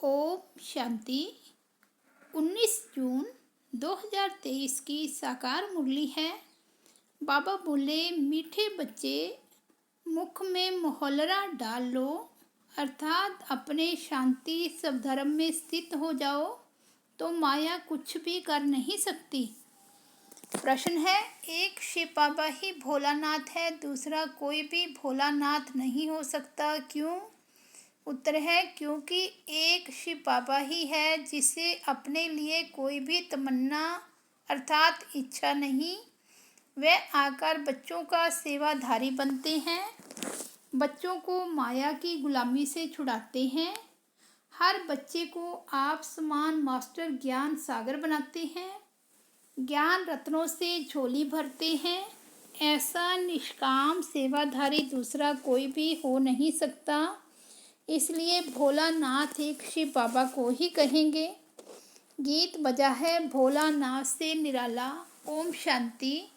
ओम शांति। 19 जून 2023 की साकार मुरली है। बाबा बोले, मीठे बच्चे मुख में मोहलरा डाल लो, अर्थात अपने शांति सब धर्म में स्थित हो जाओ तो माया कुछ भी कर नहीं सकती। प्रश्न है, एक शिव बाबा ही भोलानाथ है, दूसरा कोई भी भोलानाथ नहीं हो सकता, क्यों? उत्तर है, क्योंकि एक शिव बाबा ही है जिसे अपने लिए कोई भी तमन्ना अर्थात इच्छा नहीं। वे आकर बच्चों का सेवाधारी बनते हैं, बच्चों को माया की गुलामी से छुड़ाते हैं। हर बच्चे को आप समान मास्टर ज्ञान सागर बनाते हैं, ज्ञान रत्नों से झोली भरते हैं। ऐसा निष्काम सेवाधारी दूसरा कोई भी हो नहीं सकता, इसलिए भोलानाथ एक शिव बाबा को ही कहेंगे। गीत बजा है भोलानाथ से निराला। ओम शांति।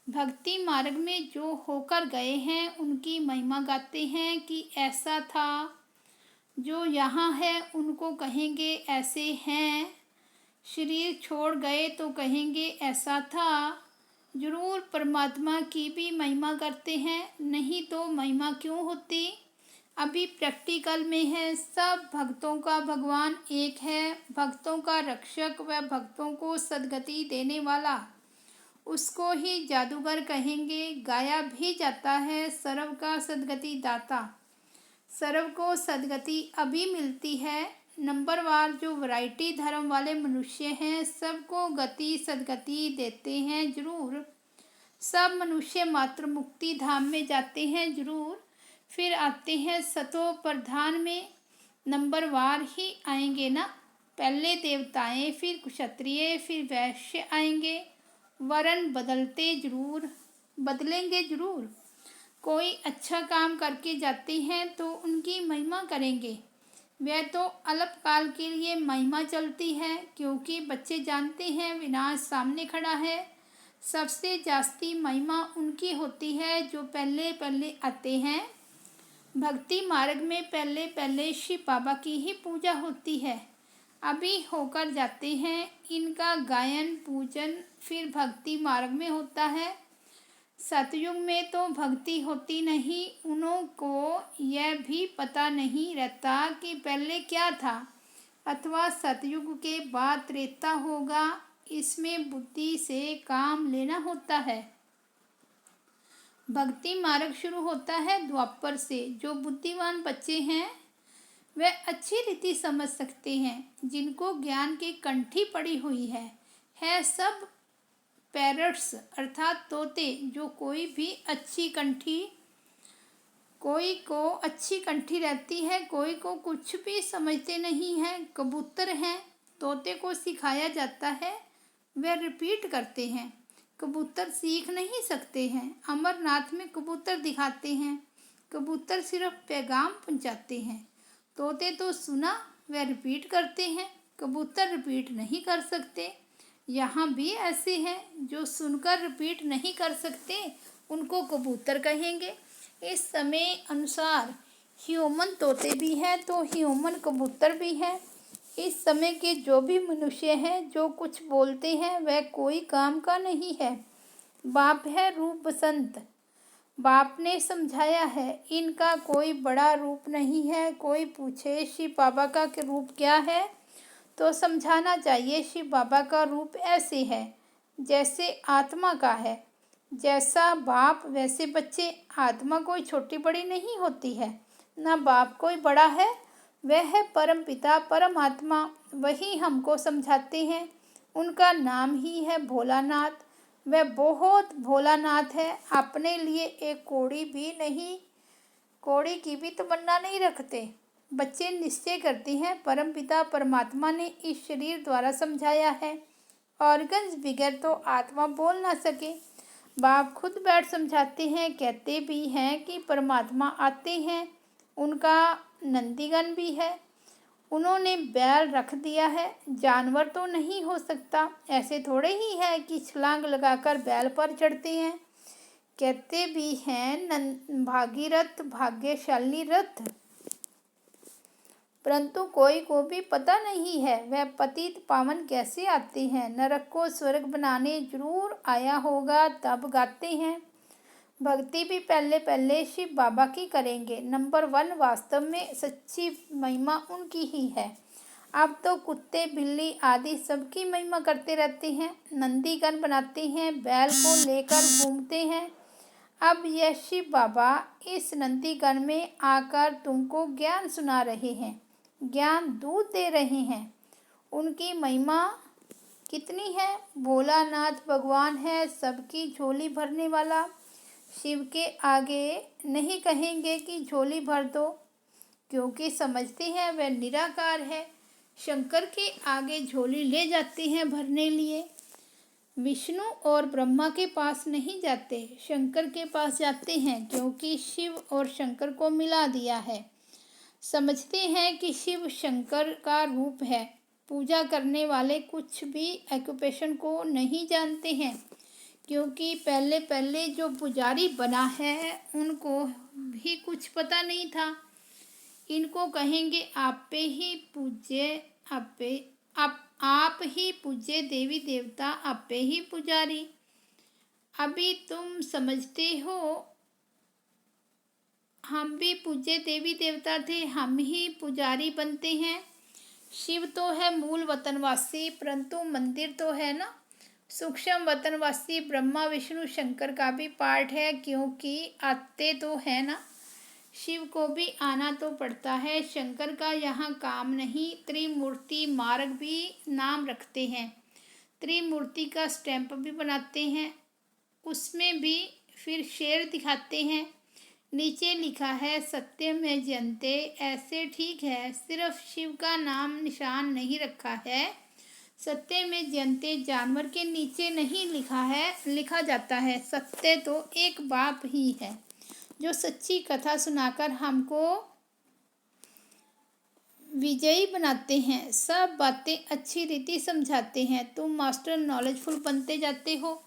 भक्ति मार्ग में जो होकर गए हैं उनकी महिमा गाते हैं कि ऐसा था। जो यहाँ है उनको कहेंगे ऐसे हैं, शरीर छोड़ गए तो कहेंगे ऐसा था। जरूर परमात्मा की भी महिमा करते हैं, नहीं तो महिमा क्यों होती। अभी प्रैक्टिकल में है, सब भक्तों का भगवान एक है, भक्तों का रक्षक व भक्तों को सद्गति देने वाला, उसको ही जादूगर कहेंगे। गाया भी जाता है, सर्व का सद्गति दाता, सर्व को सद्गति अभी मिलती है। नंबरवार जो वैरायटी धर्म वाले मनुष्य हैं, सबको गति सद्गति देते हैं जरूर। सब मनुष्य मात्र मुक्ति धाम में जाते हैं जरूर, फिर आते हैं सतो प्रधान में। नंबरवार ही आएंगे ना, पहले देवताएं, फिर क्षत्रिय, फिर वैश्य आएंगे। वरण बदलते जरूर, बदलेंगे जरूर। कोई अच्छा काम करके जाते हैं तो उनकी महिमा करेंगे। वह तो अल्पकाल के लिए महिमा चलती है, क्योंकि बच्चे जानते हैं विनाश सामने खड़ा है। सबसे जास्ती महिमा उनकी होती है जो पहले पहले आते हैं। भक्ति मार्ग में पहले पहले शिव बाबा की ही पूजा होती है, अभी होकर जाते हैं। इनका गायन पूजन फिर भक्ति मार्ग में होता है। सतयुग में तो भक्ति होती नहीं, उन्हों को यह भी पता नहीं रहता कि पहले क्या था, अथवा सतयुग के बाद त्रेता होगा। इसमें बुद्धि से काम लेना होता है। भक्ति मार्ग शुरू होता है द्वापर से। जो बुद्धिमान बच्चे हैं वे अच्छी रीति समझ सकते हैं, जिनको ज्ञान की कंठी पड़ी हुई है सब पैरट्स अर्थात तोते, जो कोई भी अच्छी कंठी, कोई को अच्छी कंठी रहती है, कोई को कुछ भी समझते नहीं है। कबूतर हैं, तोते को सिखाया जाता है, वे रिपीट करते हैं। कबूतर सीख नहीं सकते हैं। अमरनाथ में कबूतर दिखाते हैं, कबूतर सिर्फ पैगाम पहुंचाते हैं। तोते तो सुना वे रिपीट करते हैं, कबूतर रिपीट नहीं कर सकते। यहाँ भी ऐसे हैं जो सुनकर रिपीट नहीं कर सकते, उनको कबूतर कहेंगे। इस समय अनुसार ह्यूमन तोते भी हैं तो ह्यूमन कबूतर भी हैं। इस समय के जो भी मनुष्य हैं जो कुछ बोलते हैं वह कोई काम का नहीं है। बाप है रूप बसंत, बाप ने समझाया है इनका कोई बड़ा रूप नहीं है। कोई पूछे शिव बाबा का रूप क्या है, तो समझाना चाहिए शिव बाबा का रूप ऐसे है जैसे आत्मा का है। जैसा बाप वैसे बच्चे। आत्मा कोई छोटी बड़ी नहीं होती है, ना बाप कोई बड़ा है, वह है परम पिता परमात्मा, वही हमको समझाते हैं। उनका नाम ही है भोलानाथ। वह बहुत भोलानाथ है, अपने लिए एक कौड़ी भी नहीं, कौड़ी की भी तमन्ना नहीं रखते। बच्चे निश्चय करते हैं परम पिता परमात्मा ने इस शरीर द्वारा समझाया है, ऑर्गन्स बिगड़ तो आत्मा बोल ना सके। बाप खुद बैठ समझाते हैं, कहते भी हैं कि परमात्मा आते हैं। उनका नंदीगण भी है, उन्होंने बैल रख दिया है। जानवर तो नहीं हो सकता, ऐसे थोड़े ही है कि छलांग लगाकर बैल पर चढ़ते हैं। कहते भी हैं भागीरथ भाग्यशाली रथ। परंतु कोई को भी पता नहीं है वह पतित पावन कैसे आते हैं। नरक को स्वर्ग बनाने जरूर आया होगा, तब गाते हैं। भक्ति भी पहले पहले शिव बाबा की करेंगे। नंबर 1, वास्तव में सच्ची महिमा उनकी ही है। अब तो कुत्ते बिल्ली आदि सबकी महिमा करते रहते हैं, नंदीगण बनाते हैं, बैल को लेकर घूमते हैं। अब यह शिव बाबा इस नंदीगण में आकर तुमको ज्ञान सुना रहे हैं, ज्ञान दूध दे रहे हैं। उनकी महिमा कितनी है। भोलानाथ भगवान है सबकी झोली भरने वाला। शिव के आगे नहीं कहेंगे कि झोली भर दो, क्योंकि समझते हैं वह निराकार है। शंकर के आगे झोली ले जाते हैं भरने लिए। विष्णु और ब्रह्मा के पास नहीं जाते, शंकर के पास जाते हैं, क्योंकि शिव और शंकर को मिला दिया है। समझते हैं कि शिव शंकर का रूप है। पूजा करने वाले कुछ भी ऑक्यूपेशन को नहीं जानते हैं, क्योंकि पहले पहले जो पुजारी बना है उनको भी कुछ पता नहीं था। इनको कहेंगे आप पे ही पूज्य, आप ही पूज्य देवी देवता, आप पे ही पुजारी। अभी तुम समझते हो हम भी पूज्य देवी देवता थे, हम ही पुजारी बनते हैं। शिव तो है मूल वतनवासी, परंतु मंदिर तो है ना। सूक्ष्म वतनवासी ब्रह्मा विष्णु शंकर का भी पार्ट है, क्योंकि आते तो है ना। शिव को भी आना तो पड़ता है। शंकर का यहाँ काम नहीं। त्रिमूर्ति मार्ग भी नाम रखते हैं, त्रिमूर्ति का स्टैंप भी बनाते हैं, उसमें भी फिर शेर दिखाते हैं। नीचे लिखा है सत्य में जयते। ऐसे ठीक है, सिर्फ शिव का नाम निशान नहीं रखा है। सत्य में जयते जानवर के नीचे नहीं लिखा है, लिखा जाता है। सत्य तो एक बाप ही है जो सच्ची कथा सुनाकर हमको विजयी बनाते हैं, सब बातें अच्छी रीति समझाते हैं। तुम मास्टर नॉलेजफुल बनते जाते हो।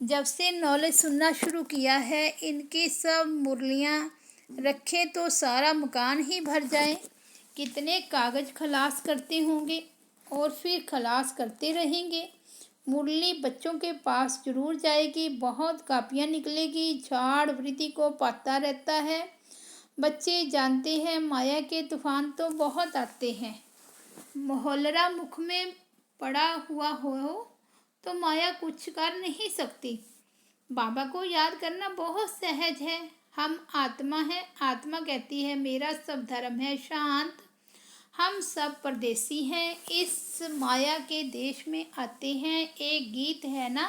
जब से नॉलेज सुनना शुरू किया है, इनकी सब मुरलियाँ रखें तो सारा मकान ही भर जाए। कितने कागज़ खलास करते होंगे और फिर खलास करते रहेंगे। मुरली बच्चों के पास जरूर जाएगी, बहुत कापियाँ निकलेगी। झाड़ वृद्धि को पाता रहता है। बच्चे जानते हैं माया के तूफान तो बहुत आते हैं। मोहल्ला मुख में पड़ा हुआ हो तो माया कुछ कर नहीं सकती। बाबा को याद करना बहुत सहज है। हम आत्मा है, आत्मा कहती है मेरा सब धर्म है शांत। हम सब परदेसी हैं, इस माया के देश में आते हैं। एक गीत है ना,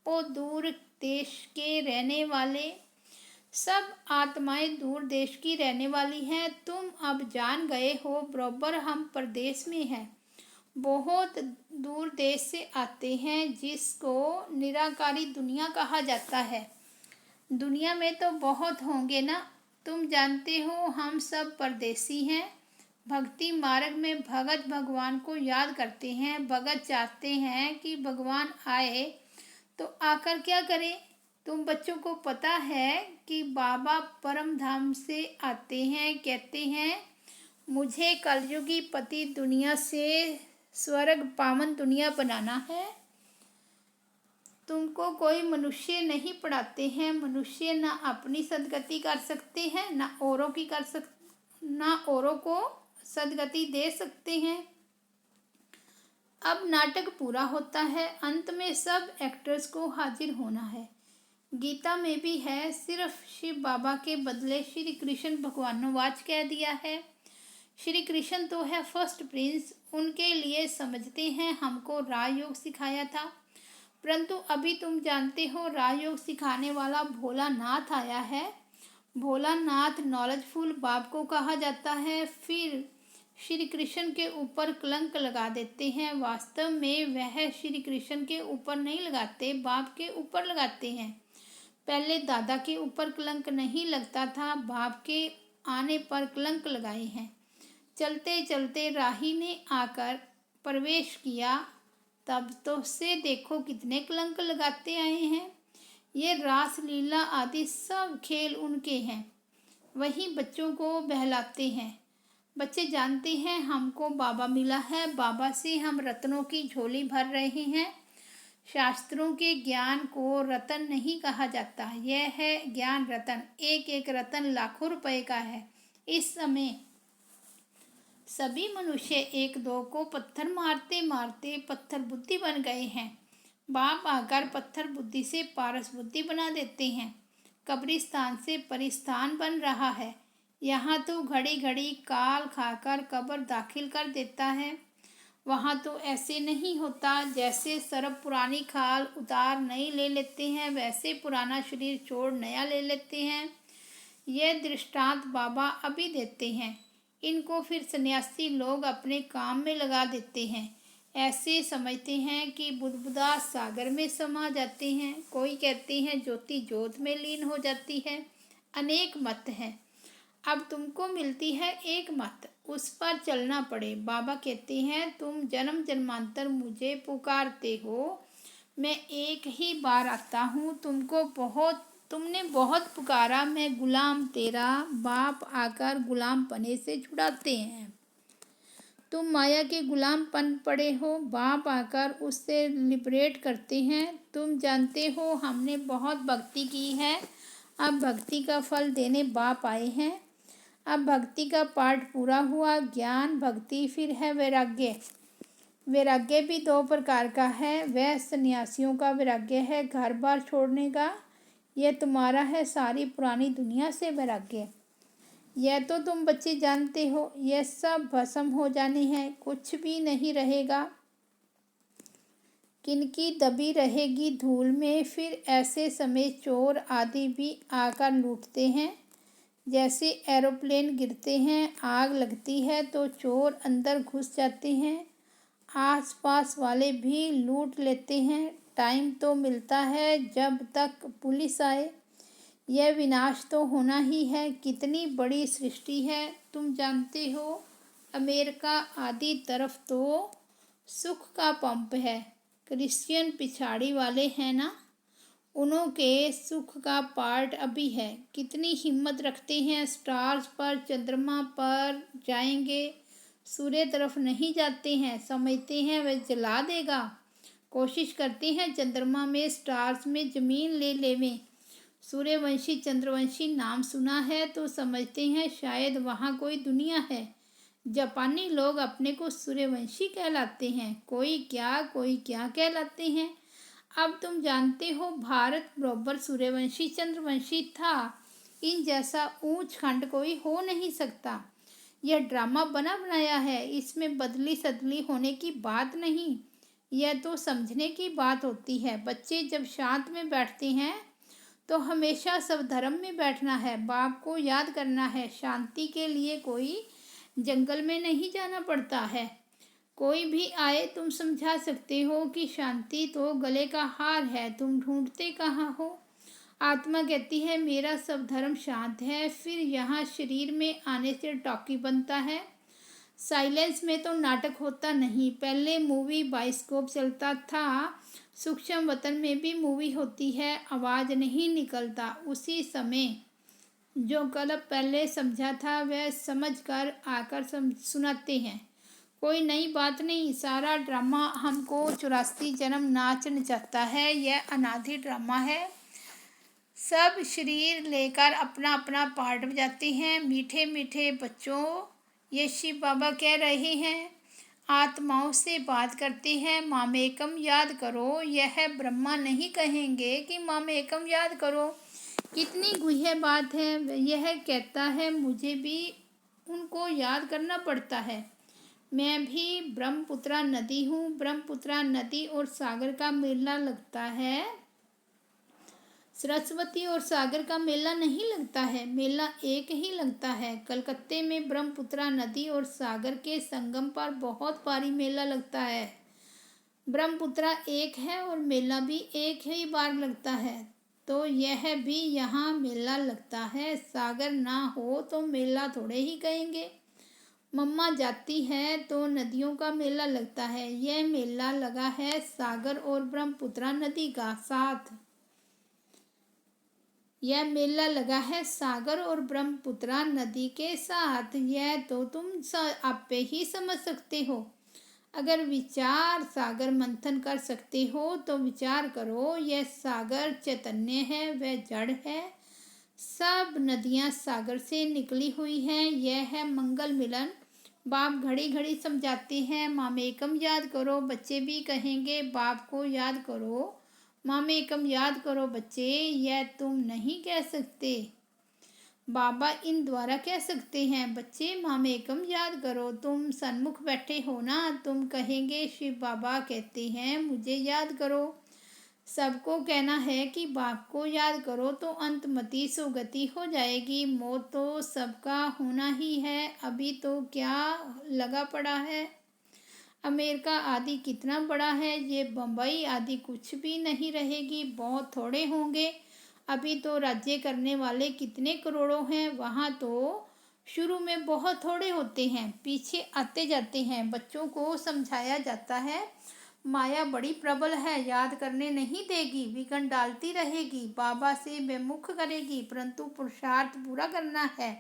ओ दूर देश के रहने वाले। सब आत्माएं दूर देश की रहने वाली हैं। तुम अब जान गए हो बरोबर हम परदेश में हैं। बहुत दूर देश से आते हैं, जिसको निराकारी दुनिया कहा जाता है। दुनिया में तो बहुत होंगे ना। तुम जानते हो हम सब परदेसी हैं। भक्ति मार्ग में भगत भगवान को याद करते हैं। भगत चाहते हैं कि भगवान आए तो आकर क्या करे। तुम बच्चों को पता है कि बाबा परम धाम से आते हैं, कहते हैं मुझे कलयुगी पति दुनिया से स्वर्ग पावन दुनिया बनाना है। तुमको कोई मनुष्य नहीं पढ़ाते हैं। मनुष्य ना अपनी सदगति कर सकते हैं, ना औरों को सदगति दे सकते हैं। अब नाटक पूरा होता है, अंत में सब एक्टर्स को हाजिर होना है। गीता में भी है, सिर्फ शिव बाबा के बदले श्री कृष्ण भगवानोवाच कह दिया है। श्री कृष्ण तो है फर्स्ट प्रिंस, उनके लिए समझते हैं हमको राजयोग सिखाया था। परंतु अभी तुम जानते हो राजयोग सिखाने वाला भोलानाथ आया है। भोलानाथ नॉलेजफुल बाप को कहा जाता है। फिर श्री कृष्ण के ऊपर कलंक लगा देते हैं। वास्तव में वह श्री कृष्ण के ऊपर नहीं लगाते, बाप के ऊपर लगाते हैं। पहले दादा के ऊपर कलंक नहीं लगता था, बाप के आने पर कलंक लगाए हैं। चलते चलते राही ने आकर प्रवेश किया, तब तो से देखो कितने कलंक लगाते आए हैं। ये रास लीला आदि सब खेल उनके हैं, वही बच्चों को बहलाते हैं। बच्चे जानते हैं हमको बाबा मिला है, बाबा से हम रत्नों की झोली भर रहे हैं। शास्त्रों के ज्ञान को रतन नहीं कहा जाता, यह है ज्ञान रतन। एक एक रतन लाखों रुपए का है। इस समय सभी मनुष्य एक दो को पत्थर मारते मारते पत्थर बुद्धि बन गए हैं। बाप आकर पत्थर बुद्धि से पारस बुद्धि बना देते हैं। कब्रिस्तान से परिस्तान बन रहा है। यहाँ तो घड़ी घड़ी काल खाकर कब्र दाखिल कर देता है, वहाँ तो ऐसे नहीं होता। जैसे सर्प पुरानी खाल उतार नई ले लेते हैं, वैसे पुराना शरीर छोड़ नया ले लेते हैं। यह दृष्टांत बाबा अभी देते हैं। इनको फिर सन्यासी लोग अपने काम में लगा देते हैं। ऐसे समझते हैं कि बुदबुदा सागर में समा जाते हैं। कोई कहते हैं ज्योति ज्योत में लीन हो जाती है। अनेक मत हैं, अब तुमको मिलती है एक मत, उस पर चलना पड़े। बाबा कहते हैं तुम जन्म जन्मांतर मुझे पुकारते हो, मैं एक ही बार आता हूँ। तुमने बहुत पुकारा, मैं गुलाम तेरा। बाप आकर गुलाम पने से छुड़ाते हैं। तुम माया के गुलाम पन पड़े हो, बाप आकर उससे लिबरेट करते हैं। तुम जानते हो हमने बहुत भक्ति की है, अब भक्ति का फल देने बाप आए हैं। अब भक्ति का पाठ पूरा हुआ। ज्ञान भक्ति, फिर है वैराग्य। वैराग्य भी दो प्रकार का है। वह सन्यासियों का वैराग्य है, घर बार छोड़ने का। यह तुम्हारा है, सारी पुरानी दुनिया से वैराग्य। यह तो तुम बच्चे जानते हो, यह सब भस्म हो जाने हैं, कुछ भी नहीं रहेगा। किनकी दबी रहेगी धूल में। फिर ऐसे समय चोर आदि भी आकर लूटते हैं। जैसे एरोप्लेन गिरते हैं, आग लगती है तो चोर अंदर घुस जाते हैं, आसपास वाले भी लूट लेते हैं। टाइम तो मिलता है जब तक पुलिस आए। यह विनाश तो होना ही है। कितनी बड़ी सृष्टि है, तुम जानते हो। अमेरिका आदि तरफ तो सुख का पंप है। क्रिश्चियन पिछाड़ी वाले हैं ना, उन्हों के सुख का पार्ट अभी है। कितनी हिम्मत रखते हैं, स्टार्स पर चंद्रमा पर जाएंगे, सूर्य तरफ नहीं जाते हैं। समझते हैं वह जला देगा। कोशिश करते हैं चंद्रमा में स्टार्स में ज़मीन ले लेवें। सूर्यवंशी चंद्रवंशी नाम सुना है तो समझते हैं शायद वहाँ कोई दुनिया है। जापानी लोग अपने को सूर्यवंशी कहलाते हैं, कोई क्या कहलाते हैं। अब तुम जानते हो भारत बरोबर सूर्यवंशी चंद्रवंशी था। इन जैसा ऊंच खंड कोई हो नहीं सकता। यह ड्रामा बना बनाया है, इसमें बदली सदली होने की बात नहीं। यह तो समझने की बात होती है। बच्चे जब शांत में बैठते हैं तो हमेशा सब धर्म में बैठना है, बाप को याद करना है। शांति के लिए कोई जंगल में नहीं जाना पड़ता है। कोई भी आए तुम समझा सकते हो कि शांति तो गले का हार है, तुम ढूंढते कहाँ हो। आत्मा कहती है मेरा सब धर्म शांत है। फिर यहाँ शरीर में आने से टॉकी बनता है। साइलेंस में तो नाटक होता नहीं। पहले मूवी बाइस्कोप चलता था, सूक्ष्म वतन में भी मूवी होती है, आवाज़ नहीं निकलता। उसी समय जो गलत पहले समझा था वह समझ कर आकर सुनाते हैं। कोई नई बात नहीं। सारा ड्रामा हमको 84 जन्म नाच नचाता है। यह अनादि ड्रामा है। सब शरीर लेकर अपना अपना पार्ट बजाते हैं। मीठे मीठे बच्चों, ये शिव बाबा कह रहे हैं, आत्माओं से बात करते हैं। मामेकम याद करो। यह ब्रह्मा नहीं कहेंगे कि मामेकम याद करो। कितनी गुह्य बात है। यह कहता है मुझे भी उनको याद करना पड़ता है। मैं भी ब्रह्मपुत्रा नदी हूँ। ब्रह्मपुत्रा नदी और सागर का मेला लगता है। सरस्वती और सागर का मेला नहीं लगता है, मेला एक ही लगता है। कलकत्ते में ब्रह्मपुत्रा नदी और सागर के संगम पर बहुत भारी मेला लगता है। ब्रह्मपुत्रा एक है और मेला भी एक ही बार लगता है, तो यह भी यहाँ मेला लगता है। सागर ना हो तो मेला थोड़े ही कहेंगे। मम्मा जाती है तो नदियों का मेला लगता है। यह मेला लगा है सागर और ब्रह्मपुत्रा नदी का साथ। यह मेला लगा है सागर और ब्रह्मपुत्रा नदी के साथ। यह तो तुम आपे ही समझ सकते हो। अगर विचार सागर मंथन कर सकते हो तो विचार करो, यह सागर चैतन्य है, वह जड़ है। सब नदियाँ सागर से निकली हुई हैं। यह है मंगल मिलन। बाप घड़ी घड़ी समझाते हैं, मामेकम याद करो। बच्चे भी कहेंगे, बाप को याद करो, मामेकम याद करो बच्चे। यह तुम नहीं कह सकते, बाबा इन द्वारा कह सकते हैं। बच्चे मामेकम याद करो। तुम सन्मुख बैठे हो ना, तुम कहेंगे शिव बाबा कहते हैं मुझे याद करो। सबको कहना है कि बाप को याद करो तो अंतमति सुगति हो जाएगी। मौत तो सबका होना ही है, अभी तो क्या लगा पड़ा है। अमेरिका आदि कितना बड़ा है, ये बम्बई आदि कुछ भी नहीं रहेगी, बहुत थोड़े होंगे। अभी तो राज्य करने वाले कितने करोड़ों हैं, वहाँ तो शुरू में बहुत थोड़े होते हैं, पीछे आते जाते हैं। बच्चों को समझाया जाता है माया बड़ी प्रबल है, याद करने नहीं देगी, विघ्न डालती रहेगी, बाबा से बेमुख करेगी, परंतु पुरुषार्थ पूरा करना है,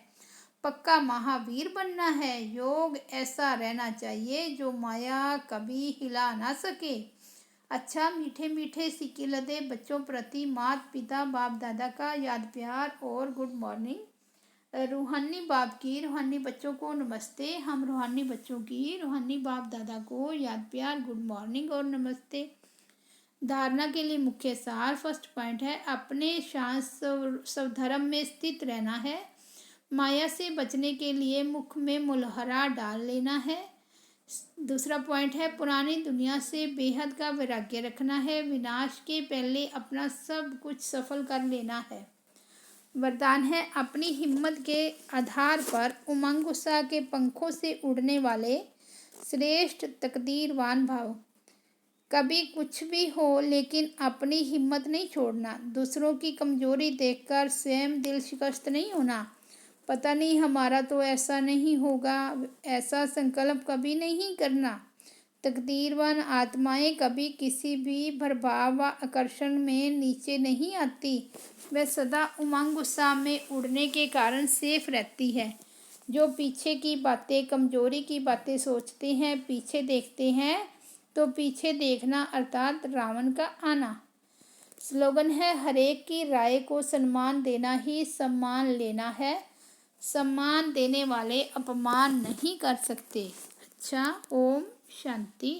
पक्का महावीर बनना है। योग ऐसा रहना चाहिए जो माया कभी हिला ना सके। अच्छा, मीठे मीठे सिक्के लदे बच्चों प्रति माता पिता बाप दादा का याद प्यार और गुड मॉर्निंग। रूहानी बाप की रूहानी बच्चों को नमस्ते। हम रूहानी बच्चों की रूहानी बाप दादा को याद प्यार, गुड मॉर्निंग और नमस्ते। धारणा के लिए मुख्य सार, फर्स्ट पॉइंट है अपने शांत स्वधर्म में स्थित रहना है। माया से बचने के लिए मुख में मुलहरा डाल लेना है। दूसरा पॉइंट है पुरानी दुनिया से बेहद का वैराग्य रखना है। विनाश के पहले अपना सब कुछ सफल कर लेना है। वरदान है अपनी हिम्मत के आधार पर उमंग उत्साह के पंखों से उड़ने वाले श्रेष्ठ तकदीरवान भाव। कभी कुछ भी हो लेकिन अपनी हिम्मत नहीं छोड़ना। दूसरों की कमजोरी देखकर स्वयं दिल शिकस्त नहीं होना। पता नहीं हमारा तो ऐसा नहीं होगा, ऐसा संकल्प कभी नहीं करना। तकदीरवान आत्माएं कभी किसी भी प्रभाव व आकर्षण में नीचे नहीं आती। वह सदा उमंग उत्साह में उड़ने के कारण सेफ रहती है। जो पीछे की बातें, कमजोरी की बातें सोचते हैं, पीछे देखते हैं, तो पीछे देखना अर्थात रावण का आना। स्लोगन है हरेक की राय को सम्मान देना ही सम्मान लेना है। सम्मान देने वाले अपमान नहीं कर सकते। अच्छा, ओम शांति।